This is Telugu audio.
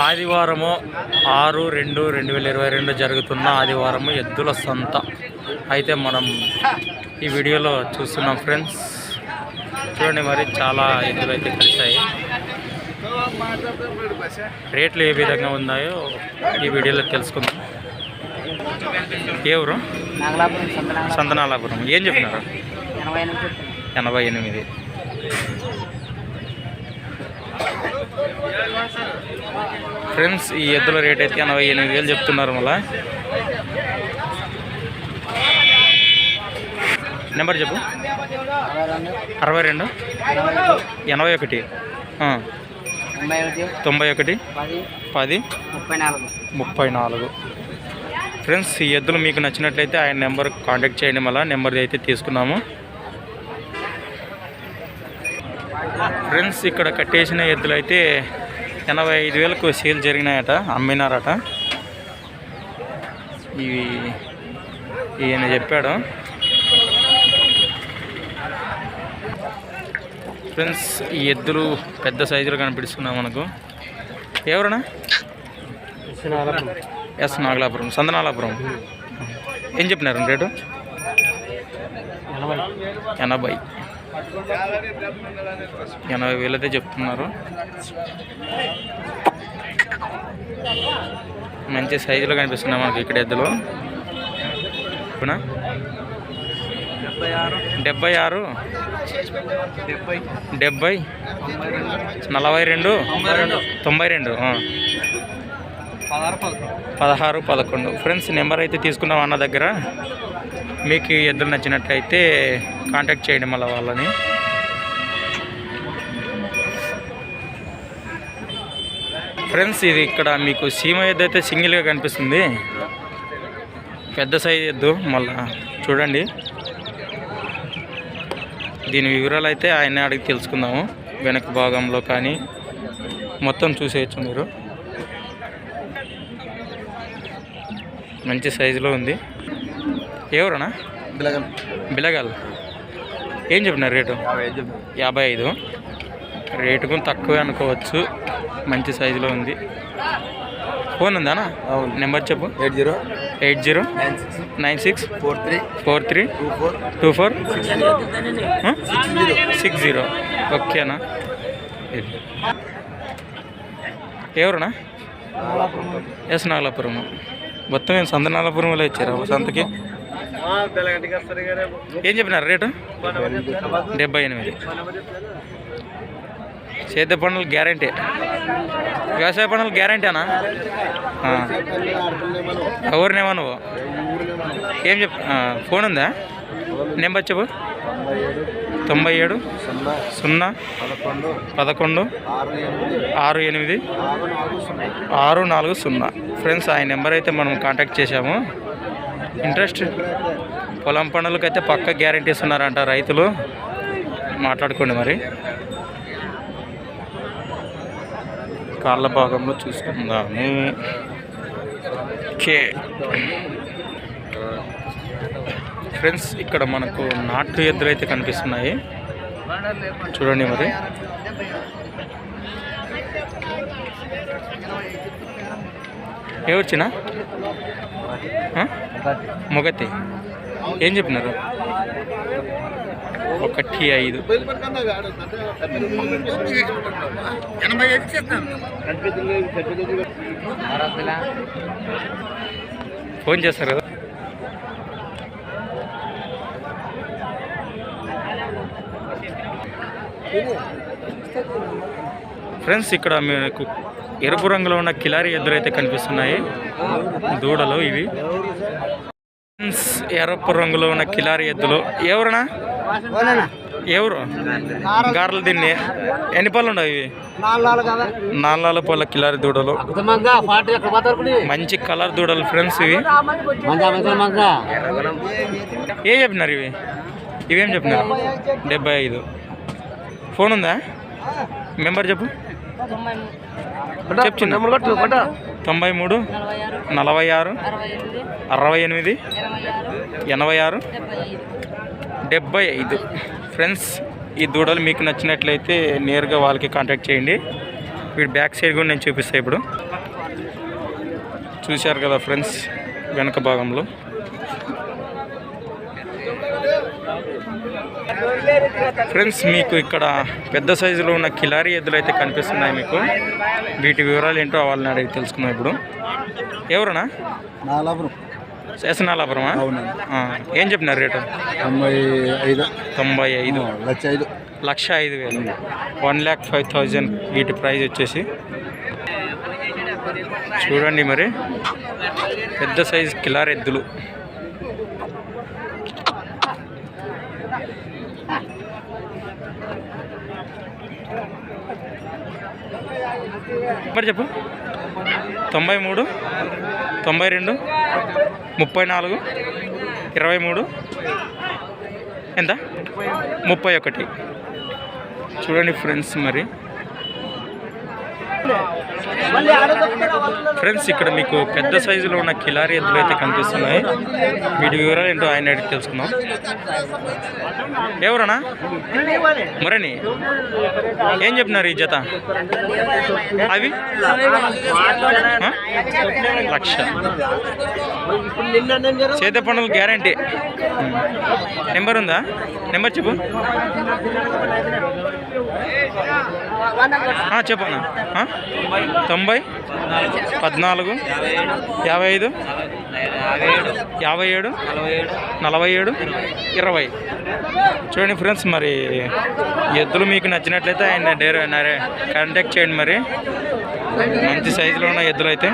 ఆదివారము 6/2/2022 జరుగుతున్న ఆదివారము ఎద్దుల సంత అయితే మనం ఈ వీడియోలో చూస్తున్నాం ఫ్రెండ్స్. చూడండి, మరి చాలా ఎద్దులు అయితే కలిసాయి. రేట్లు ఏ విధంగా ఉన్నాయో ఈ వీడియోలో తెలుసుకుందాం. ఏ ఊరు? సంతనాలాపురం. ఏం చెప్పినారు? 88. ఫ్రెండ్స్, ఈ ఎద్దుల రేట్ అయితే 88,000 చెప్తున్నారు. మళ్ళా నెంబర్ చెప్పు. 62 81 91 10 34. ఫ్రెండ్స్, ఈ ఎద్దులు మీకు నచ్చినట్లయితే ఆయన నెంబర్ కాంటాక్ట్ చేయండి. మళ్ళీ నెంబర్ అయితే తీసుకున్నాము. ఫ్రెండ్స్, ఇక్కడ కట్టేసిన ఎద్దులు అయితే 85,000కు సేల్ జరిగినాయట, అమ్మినారట. ఇవి ఈయన చెప్పాడు. ఫ్రెండ్స్, ఈ ఎద్దులు పెద్ద సైజులో కనిపిస్తున్నాయి మనకు. ఎవరన్నా? ఎస్ నాగలాపురం, సంతనాలాపురం. ఏం చెప్పినారు రేటు? 80,000 అయితే చెప్తున్నారు. మంచి సైజులో కనిపిస్తున్నాయి మనకి ఇక్కడ ఎద్దులు. 76 70 42 92 16 11. ఫ్రెండ్స్, నెంబర్ అయితే తీసుకున్నాం అన్న దగ్గర. మీకు ఎద్దులు నచ్చినట్లయితే కాంటాక్ట్ చేయండి మళ్ళీ వాళ్ళని. ఫ్రెండ్స్, ఇది ఇక్కడ మీకు సీమ ఎద్దు అయితే సింగిల్గా కనిపిస్తుంది. పెద్ద సైజు ఎద్దు. మళ్ళా చూడండి, దీని వివరాలు అయితే ఆయన అడిగి తెలుసుకుందాము. వెనక భాగంలో కానీ మొత్తం చూసేయచ్చు మీరు. మంచి సైజులో ఉంది. ఎవరన్నా? బిలగల్. ఏం చెప్పినారు రేటు? 55. రేటు కూడా తక్కువే అనుకోవచ్చు. మంచి సైజులో ఉంది. ఫోన్ ఉందానా? నెంబర్ చెప్పు. 80 96 43 24 60. ఓకేనా? ఎవరునా? ఎస్ నాగలాపురం. మొత్తం ఏం సంతనాలాపురంలో ఇచ్చారు సంతకి. ఏం చెప్పినారు రేటు? 78. సేద్య పనులు గ్యారంటీ, వ్యవసాయ పనులు గ్యారంటీనా? ఎవరినేమో నువ్వు ఏం ఫోన్ ఉందా? నెంబర్ చెప్పు. 97 0 11 68 640. ఫ్రెండ్స్, ఆ నెంబర్ అయితే మనం కాంటాక్ట్ చేసాము. ఇంట్రెస్ట్ పొలం పనులకు అయితే పక్క గ్యారంటీస్ ఉన్నారంట రైతులు. మాట్లాడుకోండి మరి. కాళ్ళ భాగంలో చూసుకుందాము. ఓకే ఫ్రెండ్స్, ఇక్కడ మనకు నాటు ఎద్దులు అయితే కనిపిస్తున్నాయి. చూడండి మరి. ఏ వచ్చినా మొగతి. ఏం చెప్పినారు? 1.5. ఫోన్ చేస్తారు కదా. ఫ్రెండ్స్, ఇక్కడ మీకు ఎరుపు రంగులో ఉన్న కిలారి ఎద్దులు అయితే కనిపిస్తున్నాయి. దూడలు ఇవి. ఫ్రెండ్స్, ఎరుపు రంగులో ఉన్న కిలారి ఎద్దులు. ఎవరునా? ఎవరు? గారెలు తిని ఎన్ని పళ్ళు ఉండవు ఇవి? 4 పళ్ళ కిలారి దూడలు. మంచి కలర్ దూడలు ఫ్రెండ్స్ ఇవి. ఏం చెప్పినారు ఇవి? ఇవేం చెప్పినారు? 75. ఫోన్ ఉందా? మెంబర్ చెప్పు. చెప్తున్నా. 93 46 68 86 75. ఫ్రెండ్స్, ఈ దూడలు మీకు నచ్చినట్లయితే నేరుగా వాళ్ళకి కాంటాక్ట్ చేయండి. వీడి బ్యాక్ సైడ్ కూడా నేను చూపిస్తాను ఇప్పుడు. చూశారు కదా ఫ్రెండ్స్ వెనక భాగంలో. ఫ్రెండ్స్ మీకు ఇక్కడ పెద్ద సైజులో ఉన్న కిలారీ ఎద్దులు అయితే కనిపిస్తున్నాయి మీకు. వీటి వివరాలు ఏంటో వాళ్ళని అడిగి తెలుసుకున్నాం ఇప్పుడు. ఎవరన్నా? శాసనాలాపురమా? ఏం చెప్పినారు రేటు? 95. 1,05,000. 1,05,000 వీటి ప్రైస్ వచ్చేసి. చూడండి మరి పెద్ద సైజు కిలారీ ఎద్దులు. మరి చెప్పు. 93, 92, 34, 23 ఎంత? 31. చూడండి ఫ్రెండ్స్ మరి. ఫ్రెండ్స్ ఇక్కడ మీకు పెద్ద సైజులో ఉన్న కిలారీ ఎద్దులు అయితే కనిపిస్తున్నాయి. వీటి వివరాలు ఏంటో ఆయన అడిగి తెలుసుకుందాం. ఎవరన్నా? మరని ఏం చెప్పినారు ఈ జత? అవి 1,00,000. చేతి పనులు గ్యారంటీ. నెంబర్ ఉందా? నెంబర్ చెప్పు. చెప్పన్నా. 90, 14, 55, 57, 47, 20. చూడండి ఫ్రెండ్స్ మరి ఎద్దులు మీకు నచ్చినట్లయితే ఆయన కాంటాక్ట్ చేయండి. మరి మంచి సైజులో ఉన్న ఎద్దులు అయితే